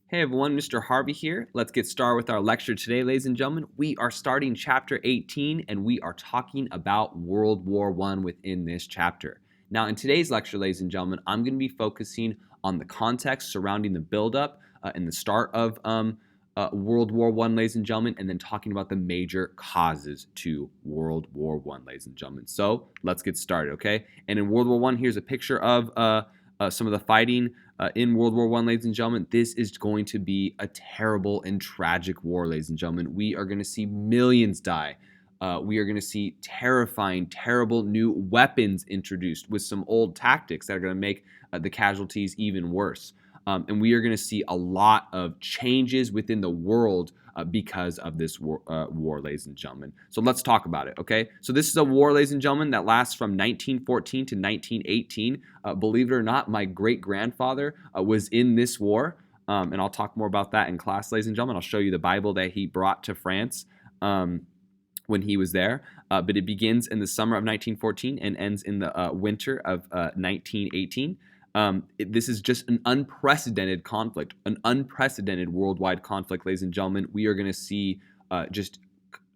Hey everyone, Mr. Harvey here. Let's get started with our lecture today, ladies and gentlemen. We are starting chapter 18 and we are talking about World War I within this chapter. Now, in today's lecture, ladies and gentlemen, I'm going to be focusing on the context surrounding the buildup and the start of World War I, ladies and gentlemen, and then talking about the major causes to World War I, ladies and gentlemen. So let's get started, okay? And in World War I, here's a picture of some of the fighting in World War I, ladies and gentlemen. This is going to be a terrible and tragic war, ladies and gentlemen. We are going to see millions die. We are going to see terrifying, terrible new weapons introduced with some old tactics that are going to make the casualties even worse. And we are going to see a lot of changes within the world because of this war, ladies and gentlemen. So let's talk about it, okay? So this is a war, ladies and gentlemen, that lasts from 1914 to 1918. Believe it or not, my great-grandfather was in this war, and I'll talk more about that in class, ladies and gentlemen. I'll show you the Bible that he brought to France when he was there, but it begins in the summer of 1914 and ends in the winter of 1918. This is just an unprecedented conflict, an unprecedented worldwide conflict, ladies and gentlemen. We are going to see just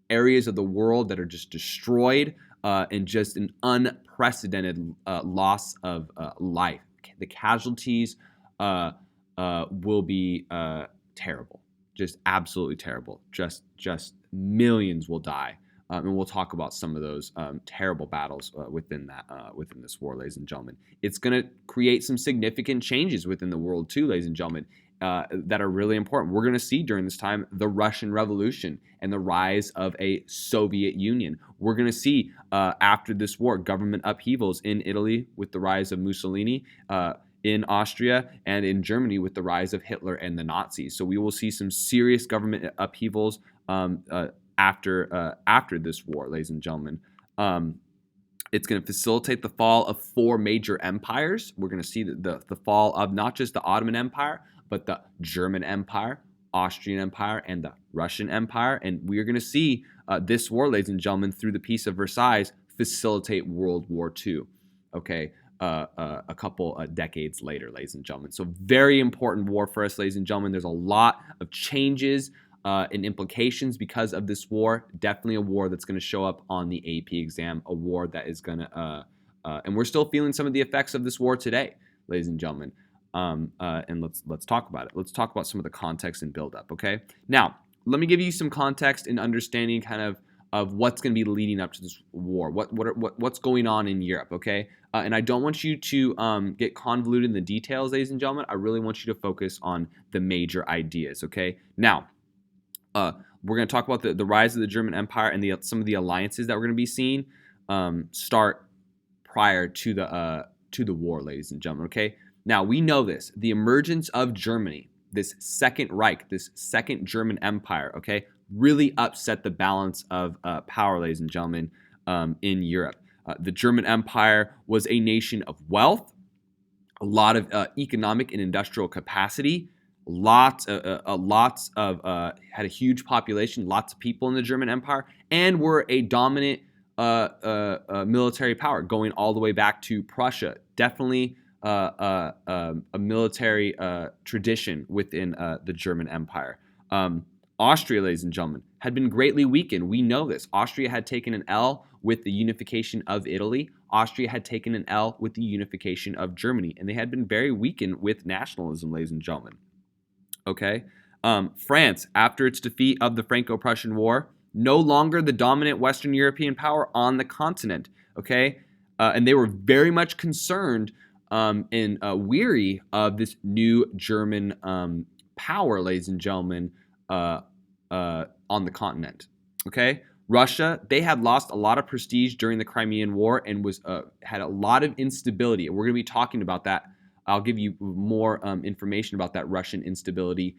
areas of the world that are just destroyed and just an unprecedented loss of life. The casualties will be terrible, just absolutely terrible. Just millions will die. And we'll talk about some of those terrible battles within this war, ladies and gentlemen. It's going to create some significant changes within the world too, ladies and gentlemen, that are really important. We're going to see during this time the Russian Revolution and the rise of a Soviet Union. We're going to see after this war government upheavals in Italy with the rise of Mussolini, in Austria, and in Germany with the rise of Hitler and the Nazis. So we will see some serious government upheavals after this war, ladies and gentlemen. It's going to facilitate the fall of four major empires. We're going to see the fall of not just the Ottoman Empire, but the German Empire, Austrian Empire, and the Russian Empire. And we are going to see this war, ladies and gentlemen, through the Peace of Versailles, facilitate World War II. Okay, a couple decades later, ladies and gentlemen. So very important war for us, ladies and gentlemen. There's a lot of changes and implications because of this war. Definitely a war that's going to show up on the AP exam, a war that is going to, and we're still feeling some of the effects of this war today, ladies and gentlemen. And let's talk about it. Let's talk about some of the context and buildup, okay? Now, let me give you some context and understanding kind of what's going to be leading up to this war, what's going on in Europe, okay? And I don't want you to get convoluted in the details, ladies and gentlemen. I really want you to focus on the major ideas, okay? Now, we're going to talk about the rise of the German Empire and some of the alliances that we're going to be seeing start prior to the war, ladies and gentlemen, okay? Now, we know this. The emergence of Germany, this Second Reich, this Second German Empire, okay, really upset the balance of power, ladies and gentlemen, in Europe. The German Empire was a nation of wealth, a lot of economic and industrial capacity, lots of had a huge population, lots of people in the German Empire, and were a dominant military power going all the way back to Prussia. Definitely a military tradition within the German Empire. Austria, ladies and gentlemen, had been greatly weakened. We know this. Austria had taken an L with the unification of Italy. Austria had taken an L with the unification of Germany, and they had been very weakened with nationalism, ladies and gentlemen. Okay, France, after its defeat of the Franco-Prussian War, no longer the dominant Western European power on the continent. Okay, and they were very much concerned and weary of this new German power, ladies and gentlemen, on the continent. Okay, Russia, they had lost a lot of prestige during the Crimean War and had a lot of instability. And we're going to be talking about that. I'll give you more information about that Russian instability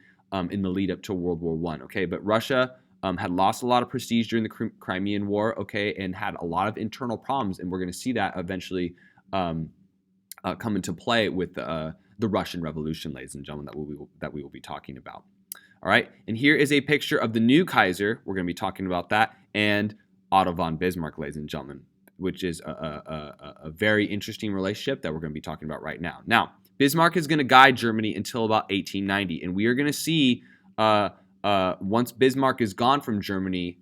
in the lead up to World War I, okay? But Russia had lost a lot of prestige during the Crimean War, okay, and had a lot of internal problems, and we're going to see that eventually come into play with the Russian Revolution, ladies and gentlemen, that we will be talking about. All right, and here is a picture of the new Kaiser. We're going to be talking about that, and Otto von Bismarck, ladies and gentlemen, which is a very interesting relationship that we're going to be talking about right now. Now, Bismarck is going to guide Germany until about 1890, and we are going to see once Bismarck is gone from Germany,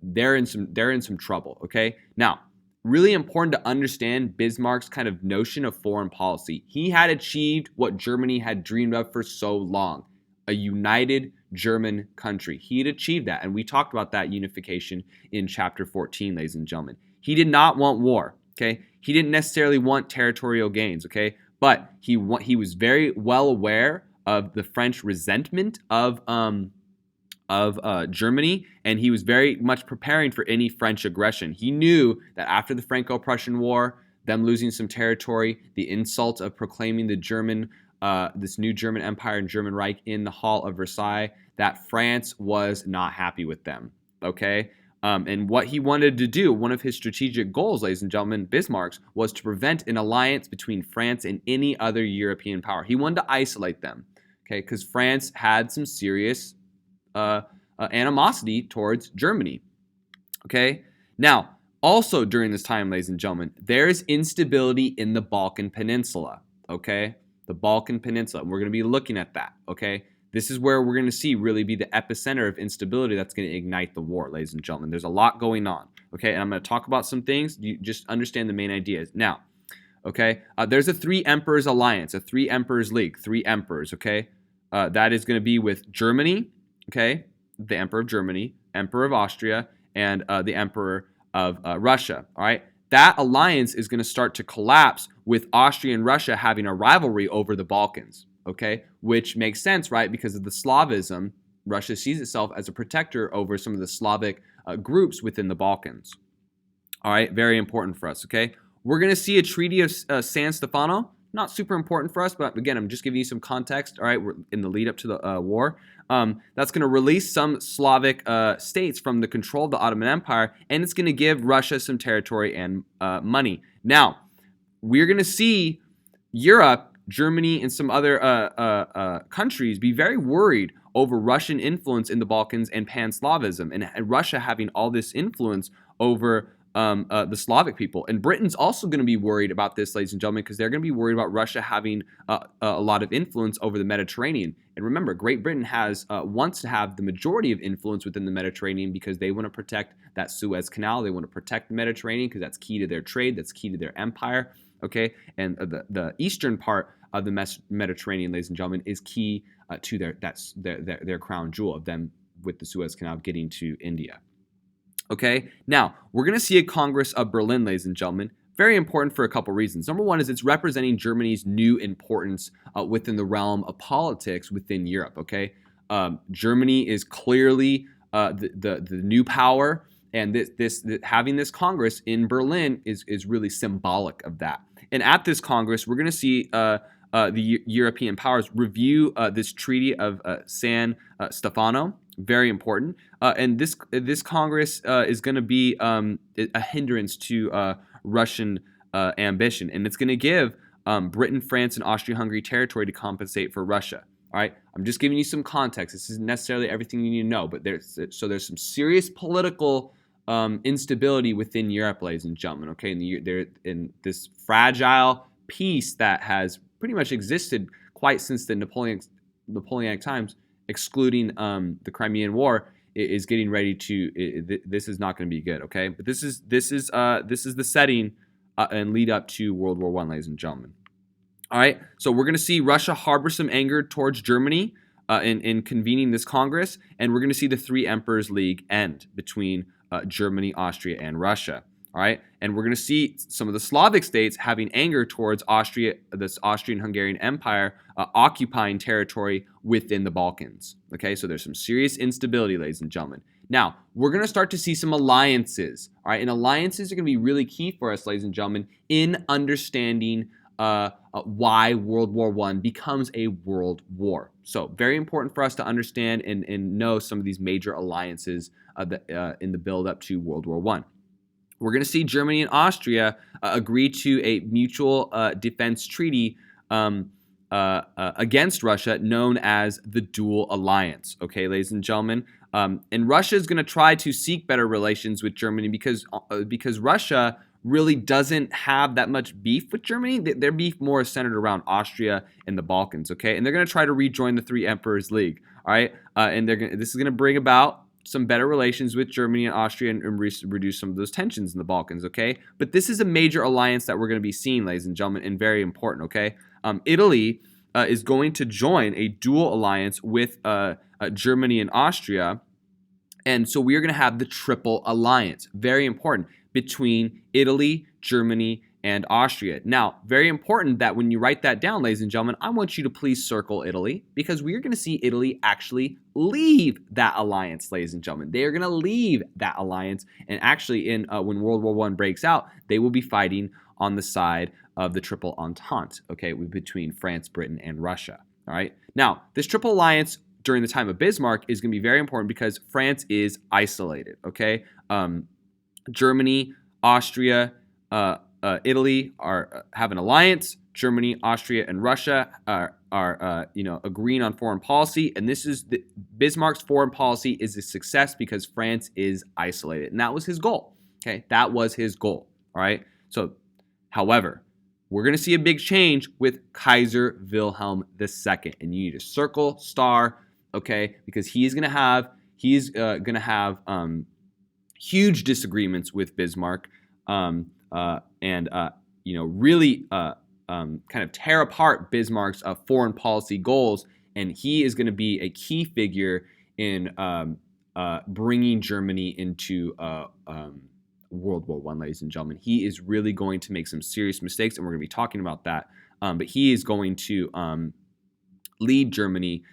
they're in some trouble. Okay, now really important to understand Bismarck's kind of notion of foreign policy. He had achieved what Germany had dreamed of for so long, a united German country. He had achieved that, and we talked about that unification in chapter 14, ladies and gentlemen. He did not want war, okay? He didn't necessarily want territorial gains, okay? But he was very well aware of the French resentment of Germany, and he was very much preparing for any French aggression. He knew that after the Franco-Prussian War, them losing some territory, the insult of proclaiming the German, this new German Empire and German Reich in the Hall of Versailles, that France was not happy with them, okay? And what he wanted to do, one of his strategic goals, ladies and gentlemen, Bismarck's, was to prevent an alliance between France and any other European power. He wanted to isolate them, okay? Because France had some serious animosity towards Germany, okay? Now, also during this time, ladies and gentlemen, there's instability in the Balkan Peninsula, okay? The Balkan Peninsula. We're going to be looking at that, okay? This is where we're going to see really be the epicenter of instability that's going to ignite the war, ladies and gentlemen. There's a lot going on, okay? And I'm going to talk about some things. You just understand the main ideas. Now, okay, there's a three emperors alliance, a three emperors league, three emperors, okay? That is going to be with Germany, okay? The Emperor of Germany, Emperor of Austria, and the Emperor of Russia, all right? That alliance is going to start to collapse with Austria and Russia having a rivalry over the Balkans, okay? Which makes sense, right? Because of the Slavism, Russia sees itself as a protector over some of the Slavic groups within the Balkans. All right, very important for us, okay? We're going to see a Treaty of San Stefano. Not super important for us, but again, I'm just giving you some context, all right? We're in the lead up to the war. That's going to release some Slavic states from the control of the Ottoman Empire, and it's going to give Russia some territory and money. Now, we're going to see Europe, Germany, and some other countries be very worried over Russian influence in the Balkans and Pan-Slavism, and Russia having all this influence over the Slavic people. And Britain's also going to be worried about this, ladies and gentlemen, because they're going to be worried about Russia having a lot of influence over the Mediterranean. And remember, Great Britain wants to have the majority of influence within the Mediterranean because they want to protect that Suez Canal. They want to protect the Mediterranean because that's key to their trade. That's key to their empire. Okay, and the eastern part of the Mediterranean, ladies and gentlemen, is key to their crown jewel of them with the Suez Canal getting to India. Okay, now we're going to see a Congress of Berlin, ladies and gentlemen. Very important for a couple reasons. Number one is it's representing Germany's new importance within the realm of politics within Europe. Okay, Germany is clearly the new power, and having this Congress in Berlin is really symbolic of that. And at this Congress, we're going to see the European powers review this Treaty of San Stefano. Very important. And this Congress is going to be a hindrance to Russian ambition. And it's going to give Britain, France, and Austria-Hungary territory to compensate for Russia. All right? I'm just giving you some context. This isn't necessarily everything you need to know, but there's some serious political instability within Europe, ladies and gentlemen. Okay, in this fragile peace that has pretty much existed quite since the Napoleonic times, excluding the Crimean War, is getting ready to. This is not going to be good. Okay, but this is the setting and lead up to World War I, ladies and gentlemen. All right, so we're going to see Russia harbor some anger towards Germany in convening this Congress, and we're going to see the Three Emperors League end between Germany, Austria, and Russia. All right, and we're going to see some of the Slavic states having anger towards Austria, this Austrian-Hungarian Empire, occupying territory within the Balkans. Okay, so there's some serious instability, ladies and gentlemen. Now, we're going to start to see some alliances. All right, and alliances are going to be really key for us, ladies and gentlemen, in understanding why World War I becomes a world war. So very important for us to understand and know some of these major alliances in the build-up to World War I. We're going to see Germany and Austria agree to a mutual defense treaty against Russia known as the Dual Alliance. Okay, ladies and gentlemen. And Russia is going to try to seek better relations with Germany because Russia really doesn't have that much beef with Germany. Their beef more is centered around Austria and the Balkans, okay? And they're going to try to rejoin the Three Emperors League, all right? And this is going to bring about some better relations with Germany and Austria and reduce some of those tensions in the Balkans, okay? But this is a major alliance that we're going to be seeing, ladies and gentlemen, and very important, okay? Italy is going to join a dual alliance with Germany and Austria. And so we are going to have the triple alliance, very important, between Italy, Germany, and Austria. Now, very important that when you write that down, ladies and gentlemen, I want you to please circle Italy, because we are going to see Italy actually leave that alliance, ladies and gentlemen. They are going to leave that alliance, and actually when World War I breaks out, they will be fighting on the side of the Triple Entente, okay, between France, Britain, and Russia, all right? Now, this triple alliance during the time of Bismarck is going to be very important because France is isolated, okay? Germany, Austria, Italy have an alliance. Germany, Austria, and Russia are agreeing on foreign policy, and Bismarck's foreign policy is a success because France is isolated, and that was his goal. Okay, that was his goal. All right. So, however, we're going to see a big change with Kaiser Wilhelm II, and you need to circle star, okay, because he's going to have huge disagreements with Bismarck. Really kind of tear apart Bismarck's foreign policy goals, and he is going to be a key figure in bringing Germany into World War I, ladies and gentlemen. He is really going to make some serious mistakes, and we're going to be talking about that. But he is going to lead Germany.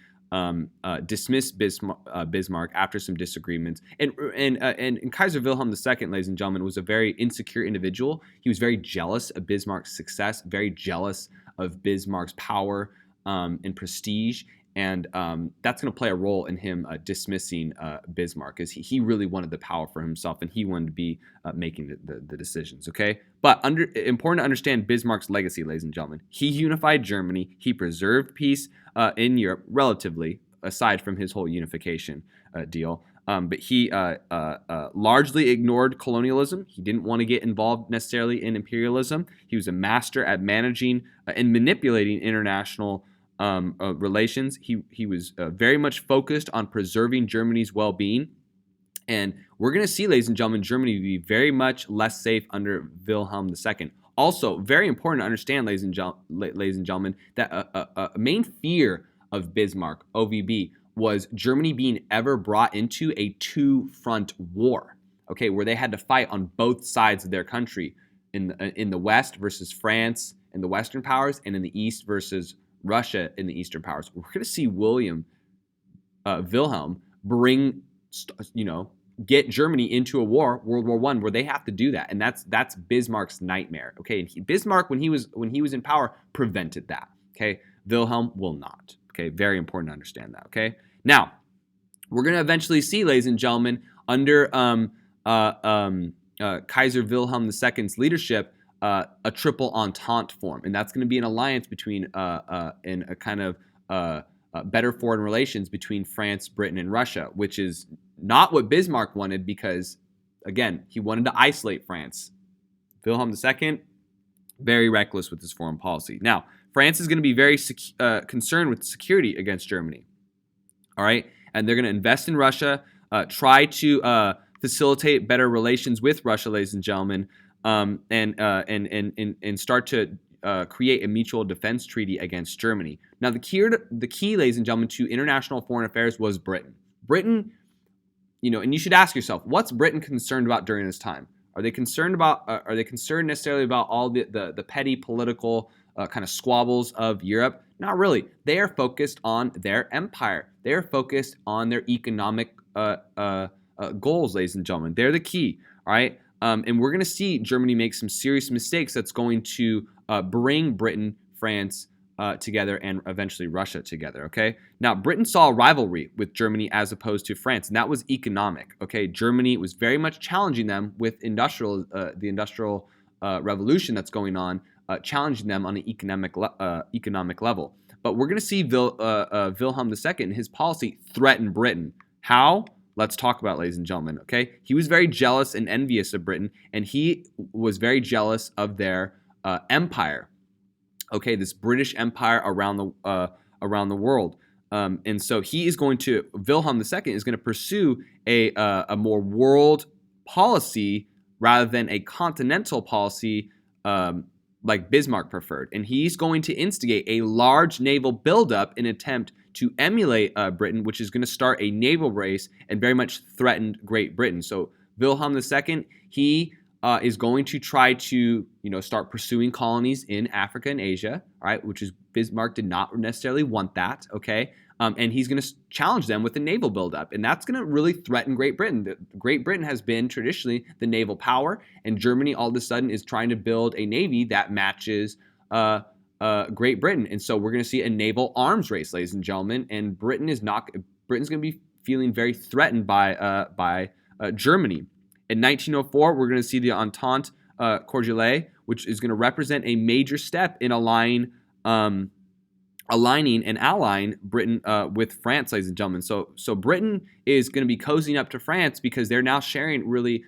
Dismiss Bismarck after some disagreements. And Kaiser Wilhelm II, ladies and gentlemen, was a very insecure individual. He was very jealous of Bismarck's success, very jealous of Bismarck's power and prestige. And that's going to play a role in him dismissing Bismarck, because he really wanted the power for himself, and he wanted to be making the decisions, okay? But important to understand Bismarck's legacy, ladies and gentlemen. He unified Germany. He preserved peace in Europe, relatively, aside from his whole unification deal. But he largely ignored colonialism. He didn't want to get involved necessarily in imperialism. He was a master at managing and manipulating international relations. He was very much focused on preserving Germany's well-being. And we're going to see, ladies and gentlemen, Germany be very much less safe under Wilhelm II. Also, very important to understand, ladies and gentlemen, that a main fear of Bismarck, OVB, was Germany being ever brought into a two-front war, okay, where they had to fight on both sides of their country, in the West versus France and the Western powers, and in the East versus Russia in the Eastern powers. We're going to see Wilhelm get Germany into a war, World War I, where they have to do that, and that's Bismarck's nightmare. Okay, and Bismarck, when he was in power, prevented that. Okay, Wilhelm will not. Okay, very important to understand that. Okay, now we're going to eventually see, ladies and gentlemen, under Kaiser Wilhelm II's leadership, a triple entente form, and that's going to be an alliance between in a kind of better foreign relations between France, Britain, and Russia, which is not what Bismarck wanted, because, again, he wanted to isolate France. Wilhelm II, very reckless with his foreign policy. Now, France is going to be very concerned with security against Germany. All right, and they're going to invest in Russia, try to facilitate better relations with Russia, ladies and gentlemen, and start to create a mutual defense treaty against Germany. Now, the key, ladies and gentlemen, to international foreign affairs was Britain. Britain, and you should ask yourself, what's Britain concerned about during this time? Are they concerned necessarily about all the petty political kind of squabbles of Europe? Not really. They are focused on their empire. They are focused on their economic goals, ladies and gentlemen. They're the key, all right? And we're going to see Germany make some serious mistakes that's going to bring Britain, France together, and eventually Russia together, okay? Now, Britain saw a rivalry with Germany as opposed to France, and that was economic, okay? Germany was very much challenging them with the industrial revolution that's going on, challenging them on an economic level. But we're going to see Wilhelm II and his policy threaten Britain. How? let's talk about, ladies and gentlemen, okay? He was very jealous and envious of Britain, and he was very jealous of their empire, okay? This British Empire around the world. And so Wilhelm II is going to pursue a more world policy rather than a continental policy like Bismarck preferred. And he's going to instigate a large naval buildup in an attempt to emulate Britain, which is going to start a naval race and very much threatened Great Britain. So Wilhelm II, he is going to try to, start pursuing colonies in Africa and Asia, all right, which is Bismarck did not necessarily want that, okay? And he's going to challenge them with a naval buildup, and that's going to really threaten Great Britain. Great Britain has been traditionally the naval power, and Germany all of a sudden is trying to build a navy that matches Great Britain, and so we're going to see a naval arms race, ladies and gentlemen. And Britain's going to be feeling very threatened by Germany. In 1904, we're going to see the Entente Cordiale, which is going to represent a major step in aligning and allying Britain with France, ladies and gentlemen. So Britain is going to be cozying up to France because they're now sharing really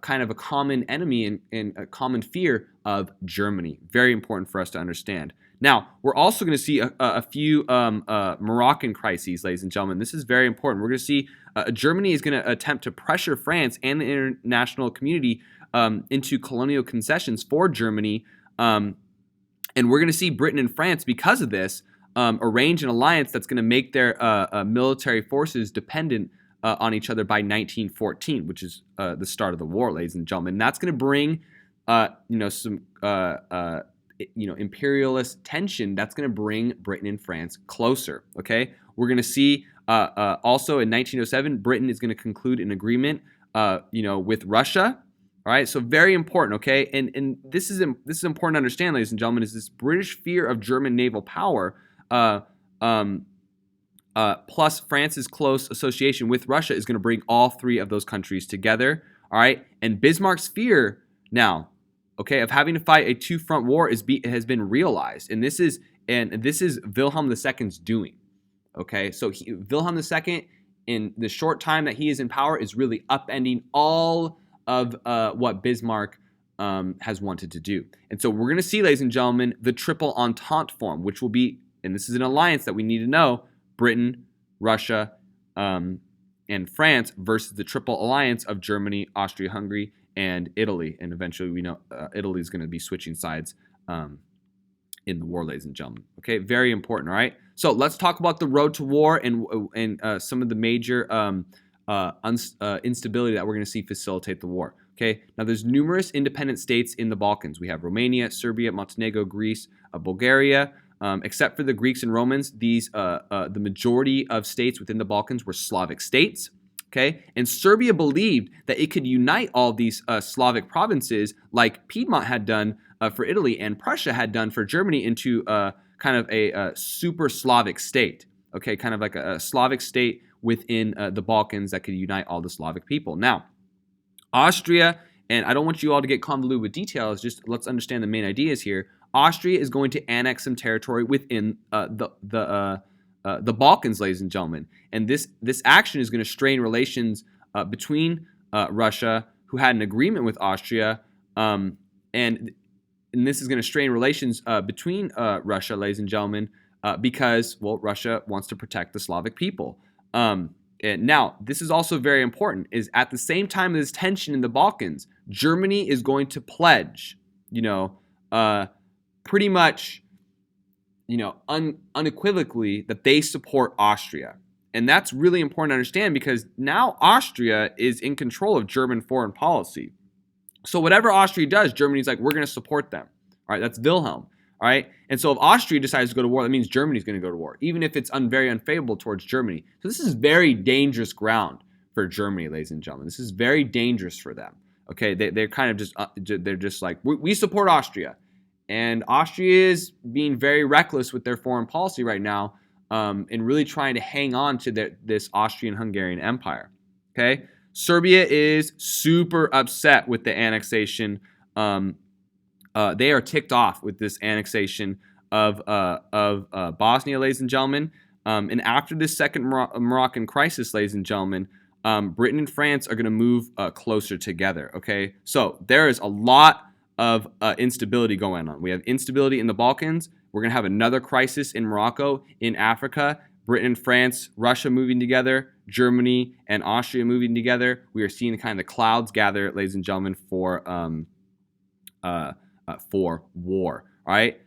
kind of a common enemy and a common fear of Germany. Very important for us to understand. Now, we're also going to see a few Moroccan crises, ladies and gentlemen. This is very important. We're going to see Germany is going to attempt to pressure France and the international community into colonial concessions for Germany. And we're going to see Britain and France, because of this, arrange an alliance that's going to make their military forces dependent on each other by 1914, which is the start of the war, ladies and gentlemen. And that's going to bring, some imperialist tension. That's going to bring Britain and France closer. Okay, we're going to see also in 1907, Britain is going to conclude an agreement, with Russia. All right, so very important, okay? And this is important to understand, ladies and gentlemen, is this British fear of German naval power plus France's close association with Russia is going to bring all three of those countries together, all right? And Bismarck's fear now, okay, of having to fight a two-front war has been realized, and this is Wilhelm II's doing, okay? So Wilhelm II, in the short time that he is in power, is really upending all of what Bismarck has wanted to do. And so we're going to see, ladies and gentlemen, the Triple Entente form, which will be, and this is an alliance that we need to know, Britain, Russia, and France versus the Triple Alliance of Germany, Austria-Hungary, and Italy. And eventually we know Italy is going to be switching sides in the war, ladies and gentlemen. Okay, very important, all right? So let's talk about the road to war and some of the major instability that we're going to see facilitate the war. Okay, now there's numerous independent states in the Balkans. We have Romania, Serbia, Montenegro, Greece, Bulgaria. Except for the Greeks and Romans, the majority of states within the Balkans were Slavic states. Okay, and Serbia believed that it could unite all these Slavic provinces, like Piedmont had done for Italy and Prussia had done for Germany, into kind of a super Slavic state. Okay, kind of like a Slavic state within the Balkans that could unite all the Slavic people. Now, Austria, and I don't want you all to get convoluted with details, just let's understand the main ideas here. Austria is going to annex some territory within the Balkans, ladies and gentlemen. And this action is going to strain relations between Russia, who had an agreement with Austria, and this is going to strain relations between Russia, ladies and gentlemen, because, well, Russia wants to protect the Slavic people. And now, this is also very important, is at the same time as tension in the Balkans, Germany is going to pledge, pretty much, unequivocally that they support Austria. And that's really important to understand because now Austria is in control of German foreign policy. So whatever Austria does, Germany's like, we're going to support them. All right, that's Wilhelm. All right, and so if Austria decides to go to war, that means Germany's going to go to war, even if it's very unfavorable towards Germany. So this is very dangerous ground for Germany, ladies and gentlemen. This is very dangerous for them. Okay, they're kind of just like, we support Austria. And Austria is being very reckless with their foreign policy right now, and really trying to hang on to this Austrian-Hungarian Empire. Okay, Serbia is super upset with the annexation. They are ticked off with this annexation of Bosnia, ladies and gentlemen. And after this second Moroccan crisis, ladies and gentlemen, Britain and France are going to move closer together. Okay, so there is a lot of instability going on. We have instability in the Balkans. We're going to have another crisis in Morocco, in Africa. Britain, France, Russia moving together, Germany and Austria moving together. We are seeing kind of the clouds gather, ladies and gentlemen, for war. All right.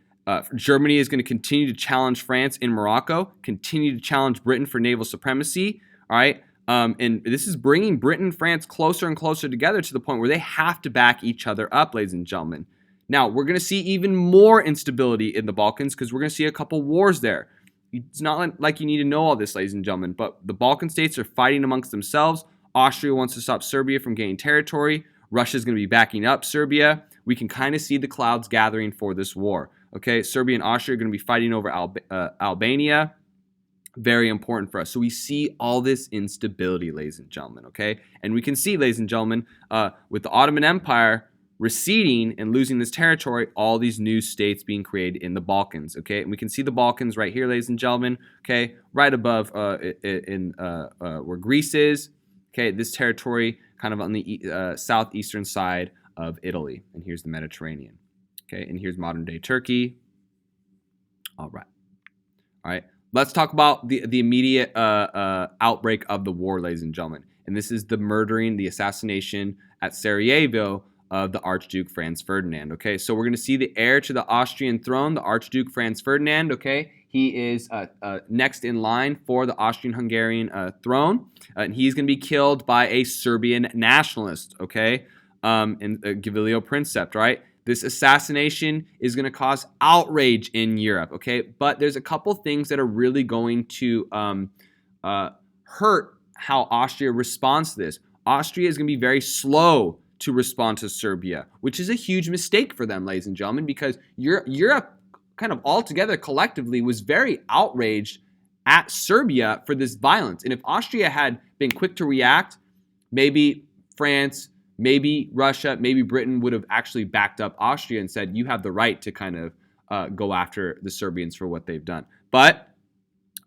Germany is going to continue to challenge France in Morocco, continue to challenge Britain for naval supremacy. All right. And this is bringing Britain and France closer and closer together to the point where they have to back each other up, ladies and gentlemen. Now, we're going to see even more instability in the Balkans because we're going to see a couple wars there. It's not like you need to know all this, ladies and gentlemen, but the Balkan states are fighting amongst themselves. Austria wants to stop Serbia from gaining territory. Russia's going to be backing up Serbia. We can kind of see the clouds gathering for this war. Okay, Serbia and Austria are going to be fighting over Albania. Very important for us. So we see all this instability, ladies and gentlemen, okay? And we can see, ladies and gentlemen, with the Ottoman Empire receding and losing this territory, all these new states being created in the Balkans, okay? And we can see the Balkans right here, ladies and gentlemen, okay? Right above where Greece is, okay? This territory kind of on the southeastern side of Italy. And here's the Mediterranean, okay? And here's modern-day Turkey. All right. Let's talk about the immediate outbreak of the war, ladies and gentlemen. And this is the assassination at Sarajevo of the Archduke Franz Ferdinand, okay? So we're going to see the heir to the Austrian throne, the Archduke Franz Ferdinand, okay? He is next in line for the Austrian-Hungarian throne, and he's going to be killed by a Serbian nationalist, okay? And Gavrilo Princip, right? This assassination is going to cause outrage in Europe, okay? But there's a couple things that are really going to hurt how Austria responds to this. Austria is going to be very slow to respond to Serbia, which is a huge mistake for them, ladies and gentlemen, because Europe kind of altogether collectively was very outraged at Serbia for this violence. And if Austria had been quick to react, maybe France, maybe Russia, maybe Britain would have actually backed up Austria and said, you have the right to kind of go after the Serbians for what they've done. But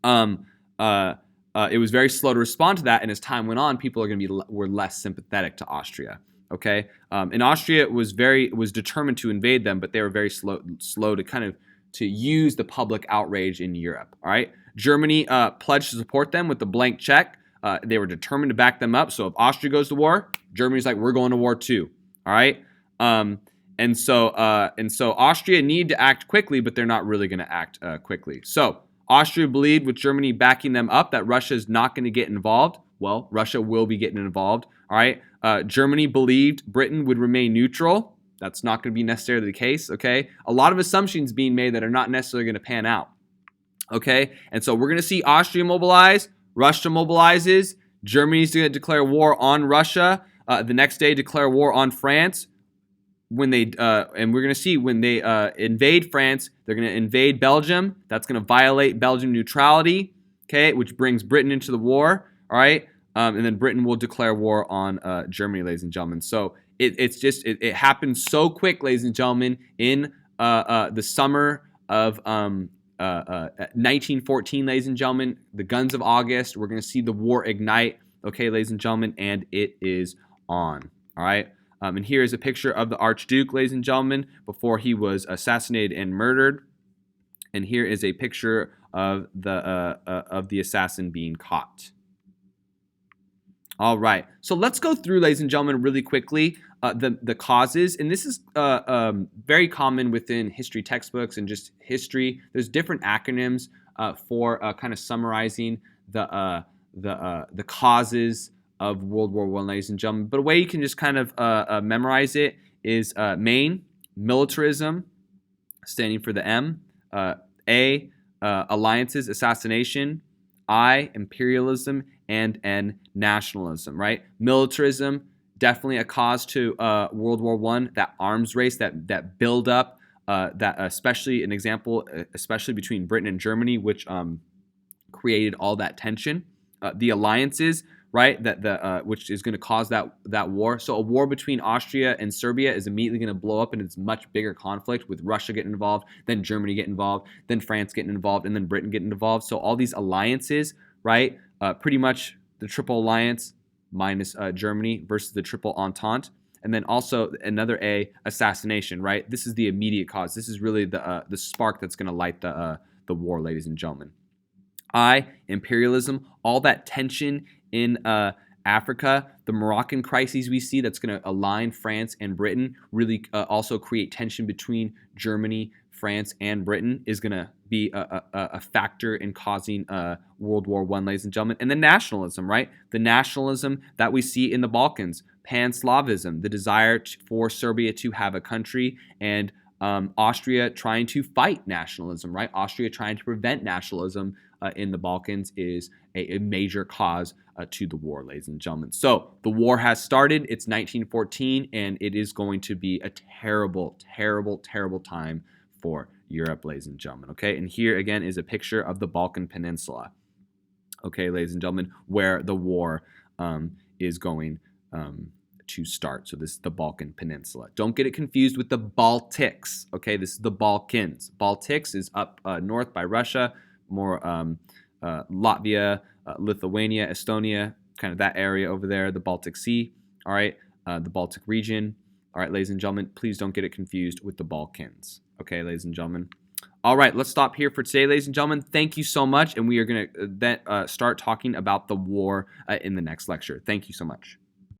it was very slow to respond to that, and as time went on, people were less sympathetic to Austria. Okay, and Austria was determined to invade them, but they were very slow to use the public outrage in Europe. All right, Germany pledged to support them with the blank check. They were determined to back them up. So if Austria goes to war, Germany's like, we're going to war too. All right, and so Austria need to act quickly, but they're not really going to act quickly. So Austria believed, with Germany backing them up, that Russia is not going to get involved. Well, Russia will be getting involved. All right. Germany believed Britain would remain neutral. That's not going to be necessarily the case. Okay. A lot of assumptions being made that are not necessarily going to pan out. Okay. And so we're going to see Austria mobilize. Russia mobilizes. Germany's going to declare war on Russia. The next day, declare war on France. And we're going to see when they invade France, they're going to invade Belgium. That's going to violate Belgian neutrality. Okay. Which brings Britain into the war. All right. And then Britain will declare war on Germany, ladies and gentlemen. So it happened so quick, ladies and gentlemen, in the summer of 1914, ladies and gentlemen. The guns of August. We're going to see the war ignite. Okay, ladies and gentlemen, and it is on. All right. And here is a picture of the Archduke, ladies and gentlemen, before he was assassinated and murdered. And here is a picture of the assassin being caught. All right, so let's go through, ladies and gentlemen, really quickly the causes, and this is very common within history textbooks and just history. There's different acronyms for kind of summarizing the causes of World War I, ladies and gentlemen. But a way you can just kind of memorize it is main, militarism, standing for the M, A, alliances, assassination, I, imperialism, and N, nationalism, right? Militarism, definitely a cause to World War I, that arms race, that build up, that especially an example, especially between Britain and Germany, which created all that tension. The alliances, right, which is going to cause that war. So a war between Austria and Serbia is immediately going to blow up, and it's much bigger conflict with Russia getting involved, then Germany getting involved, then France getting involved, and then Britain getting involved. So all these alliances, right, pretty much the Triple Alliance, minus Germany versus the Triple Entente. And then also another A, assassination, right? This is the immediate cause. This is really the spark that's going to light the war, ladies and gentlemen. I, imperialism, all that tension in Africa, the Moroccan crises we see that's going to align France and Britain, really also create tension between Germany, France, and Britain, is going to be a factor in causing World War I, ladies and gentlemen. And then nationalism, right? The nationalism that we see in the Balkans, Pan-Slavism, the desire for Serbia to have a country, and Austria trying to fight nationalism, right? Austria trying to prevent nationalism in the Balkans is a major cause to the war, ladies and gentlemen. So the war has started. It's 1914, and it is going to be a terrible, terrible, terrible time for Europe, ladies and gentlemen. Okay, and here again is a picture of the Balkan Peninsula. Okay, ladies and gentlemen, where the war is going to start. So this is the Balkan Peninsula. Don't get it confused with the Baltics. Okay, this is the Balkans. Baltics is up north by Russia, more Latvia, Lithuania, Estonia, kind of that area over there, the Baltic Sea. All right, the Baltic region. All right, ladies and gentlemen, please don't get it confused with the Balkans. Okay, ladies and gentlemen. All right, let's stop here for today, ladies and gentlemen. Thank you so much, and we are going to then start talking about the war in the next lecture. Thank you so much.